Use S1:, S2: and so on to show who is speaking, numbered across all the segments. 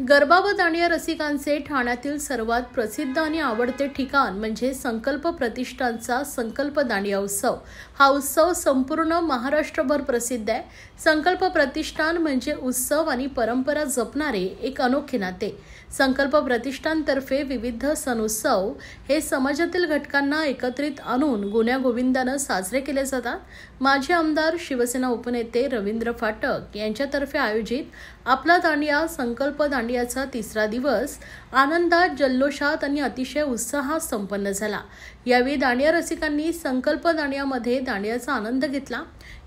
S1: गरबा व दांडिया रसिकांचे ठाण्यातील सर्वात प्रसिद्ध आणि आवडते ठिकाण म्हणजे संकल्प प्रतिष्ठानचा संकल्प दांडिया उत्सव। हा उत्सव संपूर्ण महाराष्ट्रभर प्रसिद्ध आहे। संकल्प प्रतिष्ठान म्हणजे उत्सव आणि परंपरा जपणारे एक अनोखे नाते। संकल्प प्रतिष्ठानतर्फे विविध सण उत्सव हे समाजातील घटकांना एकत्रित आणून गुण्यागोविंदाने साजरे केले जातात। माजी आमदार शिवसेना उपनेते रवींद्र फाटक यांच्यातर्फे आयोजित आपला दांडिया संकल्प दांडियाचा तिसरा दिवस आनंदात, जल्लोषात आणि अतिशय उत्साहात संपन्न झाला। यावेळी दांडिया रसिकांनी संकल्प दांडियामध्ये दांडियाचा आनंद घेतला।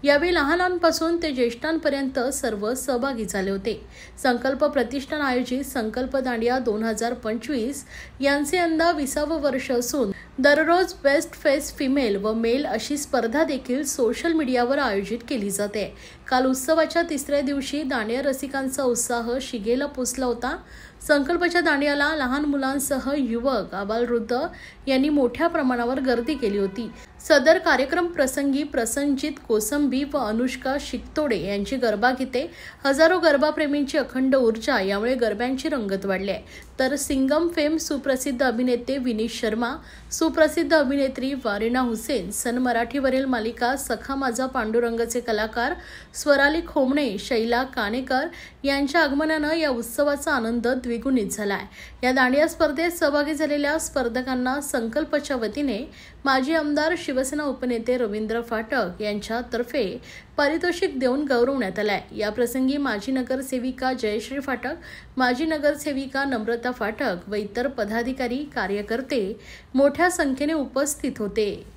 S1: यावेळी लहानांपासून ते ज्येष्ठांपर्यंत सर्व सहभागी झाले होते। संकल्प प्रतिष्ठान आयोजित संकल्प दांडिया 2025 यांचे यंदा 20वे वर्ष असून दररोज बेस्ट फेस फिमेल व मेल अशी स्पर्धा देखील सोशल मीडियावर आयोजित केली जाते। काल उत्सवाच्या तिसऱ्या दिवशी दांडिया रसिकांचा उत्साह शिगेला पोचला होता। संकल्पच्या दांडियाला लहान मुलांसह युवक, आबालवृद्ध यांनी मोठ्या प्रमाणावर गर्दी केली होती। सदर कार्यक्रम प्रसंगी प्रसंजित कोसंबी व अनुष्का शिकतोडे यांची गरबा गीते, हजारो गरबाप्रेमींची अखंड ऊर्जा यामुळे गरब्यांची रंगत वाढली आहे। तर सिंगम फेम सुप्रसिद्ध अभिनेते विनीत शर्मा, सुप्रसिद्ध अभिनेत्री वारिना हुसेन, सन मराठीवरील मालिका सखा माझा पांडुरंगचे कलाकार स्वराली खोमणे, शैला कानेकर यांच्या आगमनाने या उत्सवाचा आनंद द्विगुणित झाला आहे। या दांडिया स्पर्धेत सहभागी झालेल्या स्पर्धकांना संकल्पच्या वतीने माजी आमदार शिवसेना उपनेते रवींद्र फाटक यांच्यातर्फे पारितोषिक देऊन गौरवण्यात आले। या प्रसंगी माजी नगरसेविका जयश्री फाटक, माजी नगरसेविका नम्रता फाटक व इतर पदाधिकारी, कार्यकर्ते मोठ्या संख्येने उपस्थित होते।